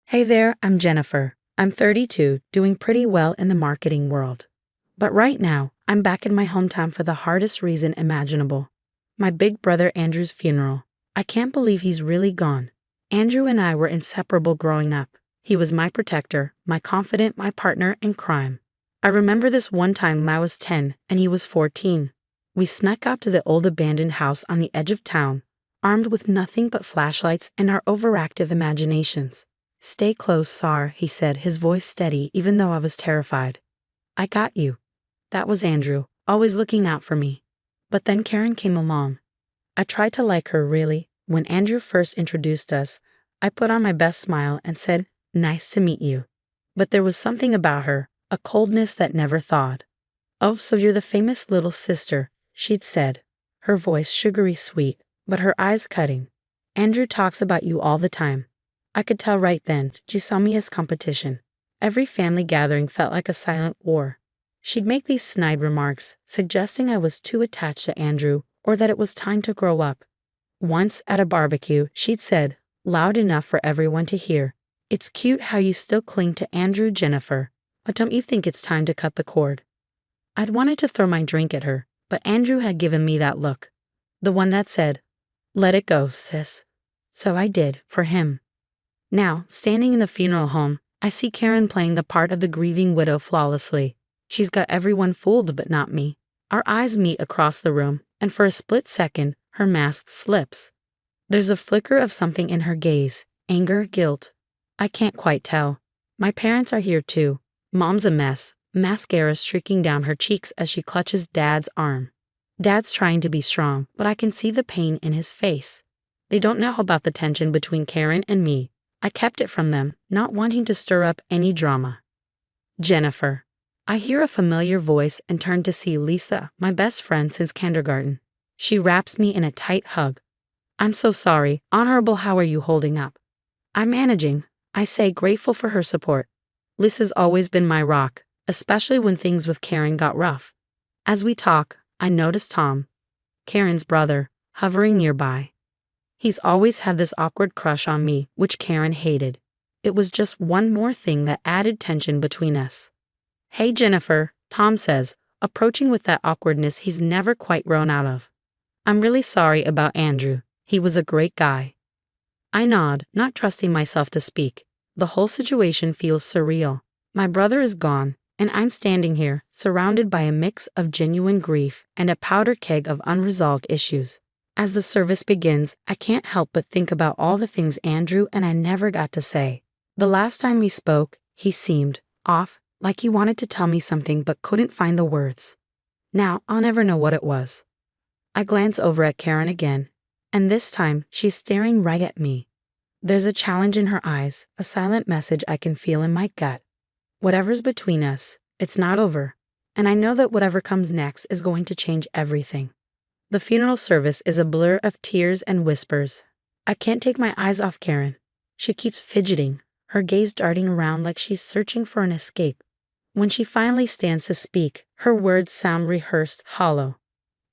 Hey there, I'm Jennifer. I'm 32, doing pretty well in the marketing world. But right now, I'm back in my hometown for the hardest reason imaginable. My big brother Andrew's funeral. I can't believe he's really gone. Andrew and I were inseparable growing up. He was my protector, my confidant, my partner in crime. I remember this one time when I was 10 and he was 14. We snuck out to the old abandoned house on the edge of town, armed with nothing but flashlights and our overactive imaginations. "Stay close, Sar," he said, his voice steady even though I was terrified. "I got you." That was Andrew, always looking out for me. But then Karen came along. I tried to like her, really. When Andrew first introduced us, I put on my best smile and said, "Nice to meet you." But there was something about her, a coldness that never thawed. "Oh, so you're the famous little sister," she'd said, her voice sugary sweet, but her eyes cutting. "Andrew talks about you all the time." I could tell right then she saw me as competition. Every family gathering felt like a silent war. She'd make these snide remarks, suggesting I was too attached to Andrew or that it was time to grow up. Once at a barbecue, she'd said, loud enough for everyone to hear, "It's cute how you still cling to Andrew, Jennifer, but don't you think it's time to cut the cord?" I'd wanted to throw my drink at her, but Andrew had given me that look. The one that said, "Let it go, sis." So I did, for him. Now, standing in the funeral home, I see Karen playing the part of the grieving widow flawlessly. She's got everyone fooled but not me. Our eyes meet across the room, and for a split second, her mask slips. There's a flicker of something in her gaze, anger, guilt. I can't quite tell. My parents are here too. Mom's a mess, mascara streaking down her cheeks as she clutches Dad's arm. Dad's trying to be strong, but I can see the pain in his face. They don't know about the tension between Karen and me. I kept it from them, not wanting to stir up any drama. "Jennifer." I hear a familiar voice and turn to see Lisa, my best friend since kindergarten. She wraps me in a tight hug. "I'm so sorry. Honorable, how are you holding up?" "I'm managing," I say, grateful for her support. Lisa's always been my rock, especially when things with Karen got rough. As we talk, I notice Tom, Karen's brother, hovering nearby. He's always had this awkward crush on me, which Karen hated. It was just one more thing that added tension between us. "Hey, Jennifer," Tom says, approaching with that awkwardness he's never quite grown out of. "I'm really sorry about Andrew. He was a great guy." I nod, not trusting myself to speak. The whole situation feels surreal. My brother is gone, and I'm standing here, surrounded by a mix of genuine grief and a powder keg of unresolved issues. As the service begins, I can't help but think about all the things Andrew and I never got to say. The last time we spoke, he seemed off, like he wanted to tell me something but couldn't find the words. Now, I'll never know what it was. I glance over at Karen again, and this time she's staring right at me. There's a challenge in her eyes, a silent message I can feel in my gut. Whatever's between us, it's not over, and I know that whatever comes next is going to change everything. The funeral service is a blur of tears and whispers. I can't take my eyes off Karen. She keeps fidgeting, her gaze darting around like she's searching for an escape. When she finally stands to speak, her words sound rehearsed, hollow.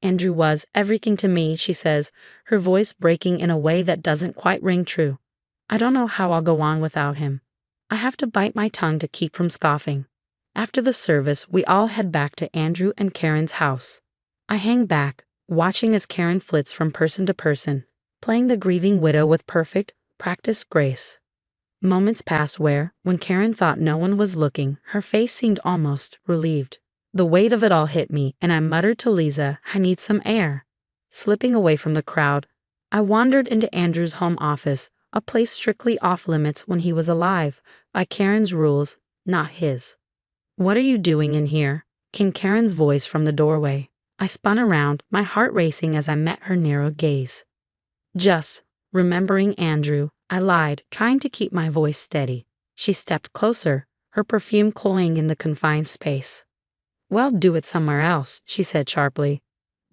"Andrew was everything to me," she says, her voice breaking in a way that doesn't quite ring true. "I don't know how I'll go on without him." I have to bite my tongue to keep from scoffing. After the service, we all head back to Andrew and Karen's house. I hang back, watching as Karen flits from person to person, playing the grieving widow with perfect, practiced grace. Moments pass where, when Karen thought no one was looking, her face seemed almost relieved. The weight of it all hit me, and I muttered to Lisa, "I need some air." Slipping away from the crowd, I wandered into Andrew's home office, a place strictly off limits when he was alive, by Karen's rules, not his. "What are you doing in here?" came Karen's voice from the doorway. I spun around, my heart racing as I met her narrow gaze. "Just remembering Andrew," I lied, trying to keep my voice steady. She stepped closer, her perfume cloying in the confined space. "Well, do it somewhere else," she said sharply.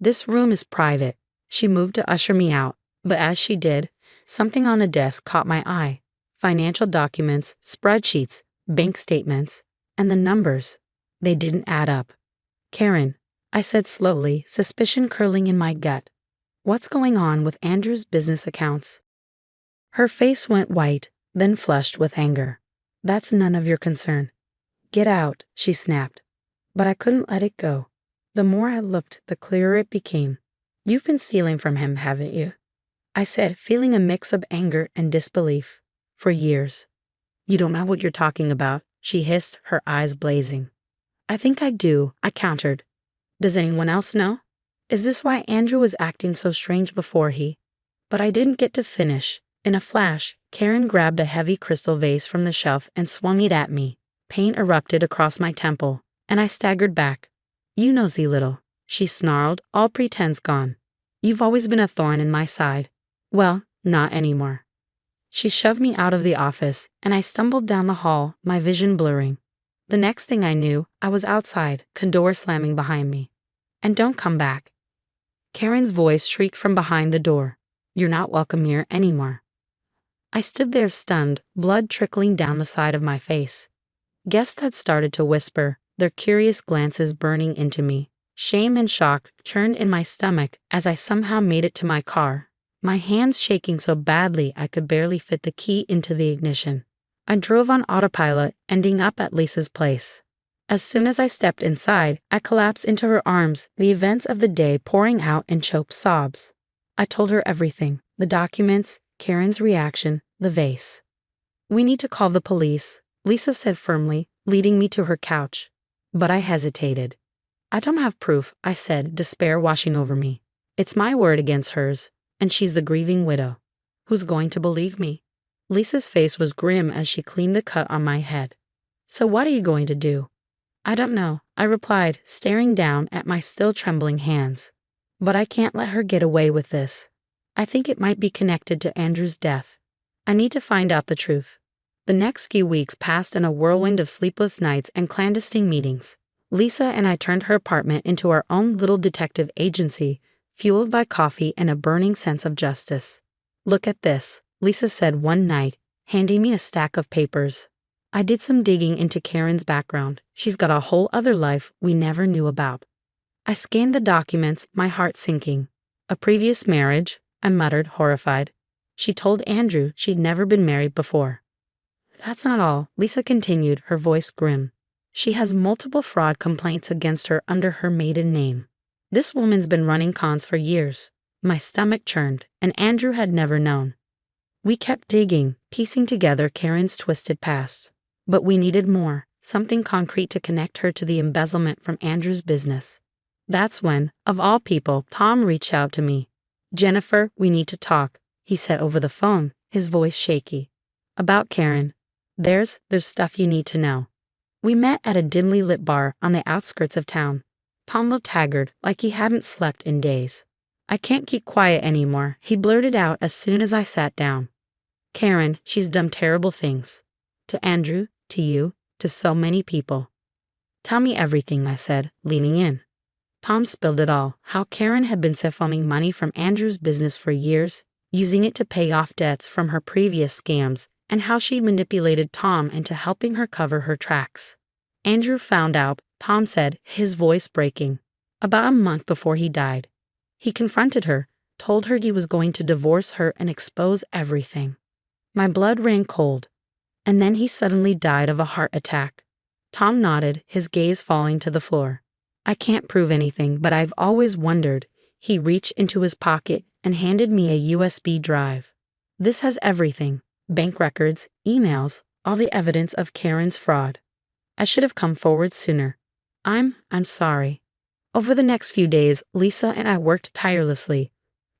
"This room is private." She moved to usher me out, but as she did, something on the desk caught my eye. Financial documents, spreadsheets, bank statements, and the numbers. They didn't add up. "Karen," I said slowly, suspicion curling in my gut. "What's going on with Andrew's business accounts?" Her face went white, then flushed with anger. That's none of your concern. Get out, she snapped. But I couldn't let it go. The more I looked, the clearer it became. You've been stealing from him, haven't you? I said, feeling a mix of anger and disbelief. For years. You don't know what you're talking about, she hissed, her eyes blazing. I think I do, I countered. Does anyone else know? Is this why Andrew was acting so strange before he? But I didn't get to finish. In a flash, Karen grabbed a heavy crystal vase from the shelf and swung it at me. Pain erupted across my temple, and I staggered back. You nosy little, she snarled, all pretense gone. You've always been a thorn in my side. Well, not anymore. She shoved me out of the office, and I stumbled down the hall, my vision blurring. The next thing I knew, I was outside, door slamming behind me. And don't come back. Karen's voice shrieked from behind the door. You're not welcome here anymore. I stood there stunned, blood trickling down the side of my face. Guests had started to whisper, their curious glances burning into me. Shame and shock churned in my stomach as I somehow made it to my car, my hands shaking so badly I could barely fit the key into the ignition. I drove on autopilot, ending up at Lisa's place. As soon as I stepped inside, I collapsed into her arms, the events of the day pouring out in choked sobs. I told her everything, the documents, Karen's reaction, the vase. We need to call the police, Lisa said firmly, leading me to her couch. But I hesitated. I don't have proof, I said, despair washing over me. It's my word against hers, and she's the grieving widow. Who's going to believe me? Lisa's face was grim as she cleaned the cut on my head. So what are you going to do? I don't know, I replied, staring down at my still trembling hands. But I can't let her get away with this. I think it might be connected to Andrew's death. I need to find out the truth. The next few weeks passed in a whirlwind of sleepless nights and clandestine meetings. Lisa and I turned her apartment into our own little detective agency, fueled by coffee and a burning sense of justice. Look at this, Lisa said one night, handing me a stack of papers. I did some digging into Karen's background. She's got a whole other life we never knew about. I scanned the documents, my heart sinking. A previous marriage, I muttered, horrified. She told Andrew she'd never been married before. That's not all, Lisa continued, her voice grim. She has multiple fraud complaints against her under her maiden name. This woman's been running cons for years. My stomach churned, and Andrew had never known. We kept digging, piecing together Karen's twisted past. But we needed more, something concrete to connect her to the embezzlement from Andrew's business. That's when, of all people, Tom reached out to me. Jennifer, we need to talk, he said over the phone, his voice shaky. About Karen. There's stuff you need to know. We met at a dimly lit bar on the outskirts of town. Tom looked haggard, like he hadn't slept in days. I can't keep quiet anymore, he blurted out as soon as I sat down. Karen, she's done terrible things. To Andrew, to you, to so many people. Tell me everything, I said, leaning in. Tom spilled it all, how Karen had been siphoning money from Andrew's business for years, using it to pay off debts from her previous scams, and how she'd manipulated Tom into helping her cover her tracks. Andrew found out, Tom said, his voice breaking, about a month before he died. He confronted her, told her he was going to divorce her and expose everything. My blood ran cold. And then he suddenly died of a heart attack. Tom nodded, his gaze falling to the floor. I can't prove anything, but I've always wondered. He reached into his pocket and handed me a USB drive. This has everything. Bank records, emails, all the evidence of Karen's fraud. I should have come forward sooner. I'm sorry. Over the next few days, Lisa and I worked tirelessly,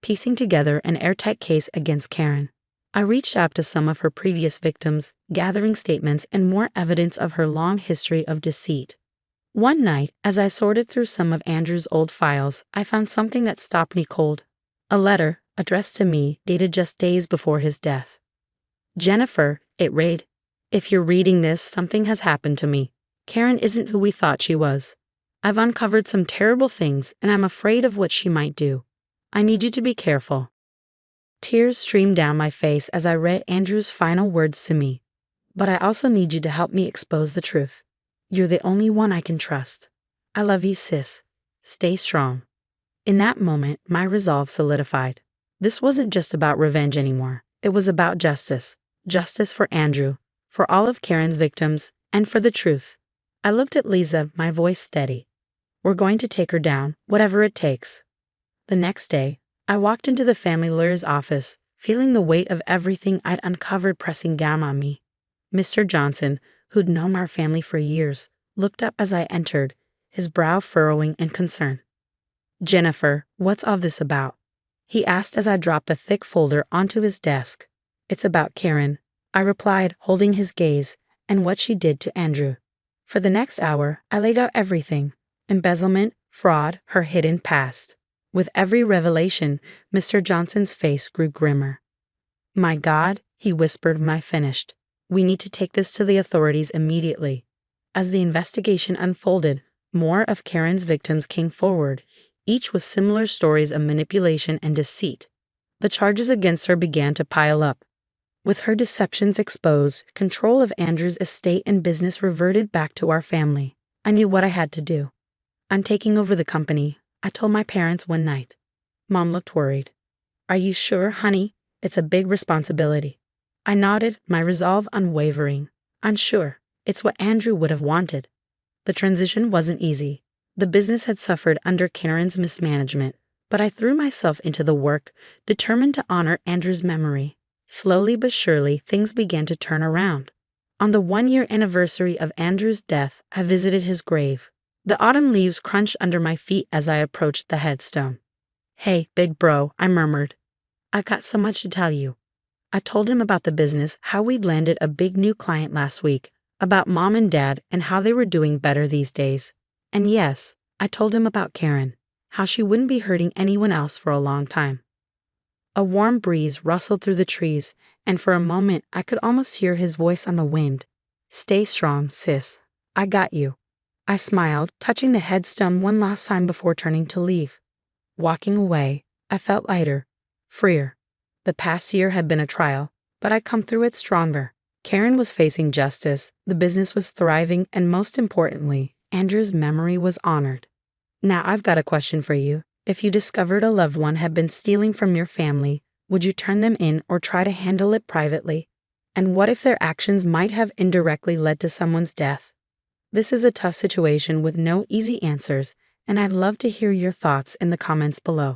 piecing together an airtight case against Karen. I reached out to some of her previous victims, gathering statements and more evidence of her long history of deceit. One night, as I sorted through some of Andrew's old files, I found something that stopped me cold. A letter, addressed to me, dated just days before his death. Jennifer, it read, if you're reading this, something has happened to me. Karen isn't who we thought she was. I've uncovered some terrible things, and I'm afraid of what she might do. I need you to be careful. Tears streamed down my face as I read Andrew's final words to me. But I also need you to help me expose the truth. You're the only one I can trust. I love you, sis. Stay strong. In that moment, my resolve solidified. This wasn't just about revenge anymore. It was about justice. Justice for Andrew, for all of Karen's victims, and for the truth. I looked at Lisa, my voice steady. We're going to take her down, whatever it takes. The next day, I walked into the family lawyer's office, feeling the weight of everything I'd uncovered pressing down on me. Mr. Johnson, who'd known our family for years, looked up as I entered, his brow furrowing in concern. Jennifer, what's all this about? He asked as I dropped a thick folder onto his desk. It's about Karen, I replied, holding his gaze, and what she did to Andrew. For the next hour, I laid out everything: embezzlement, fraud, her hidden past. With every revelation, Mr. Johnson's face grew grimmer. My God, he whispered when I finished. We need to take this to the authorities immediately. As the investigation unfolded, more of Karen's victims came forward, each with similar stories of manipulation and deceit. The charges against her began to pile up. With her deceptions exposed, control of Andrew's estate and business reverted back to our family. I knew what I had to do. I'm taking over the company, I told my parents one night. Mom looked worried. Are you sure, honey? It's a big responsibility. I nodded, my resolve unwavering. I'm sure. It's what Andrew would have wanted. The transition wasn't easy. The business had suffered under Karen's mismanagement, but I threw myself into the work, determined to honor Andrew's memory. Slowly but surely, things began to turn around. On the 1-year anniversary of Andrew's death, I visited his grave. The autumn leaves crunched under my feet as I approached the headstone. Hey, big bro, I murmured. I got so much to tell you. I told him about the business, how we'd landed a big new client last week, about Mom and Dad and how they were doing better these days. And yes, I told him about Karen, how she wouldn't be hurting anyone else for a long time. A warm breeze rustled through the trees, and for a moment I could almost hear his voice on the wind. Stay strong, sis. I got you. I smiled, touching the headstone one last time before turning to leave. Walking away, I felt lighter, freer. The past year had been a trial, but I'd come through it stronger. Karen was facing justice, the business was thriving, and most importantly, Andrew's memory was honored. Now I've got a question for you. If you discovered a loved one had been stealing from your family, would you turn them in or try to handle it privately? And what if their actions might have indirectly led to someone's death? This is a tough situation with no easy answers, and I'd love to hear your thoughts in the comments below.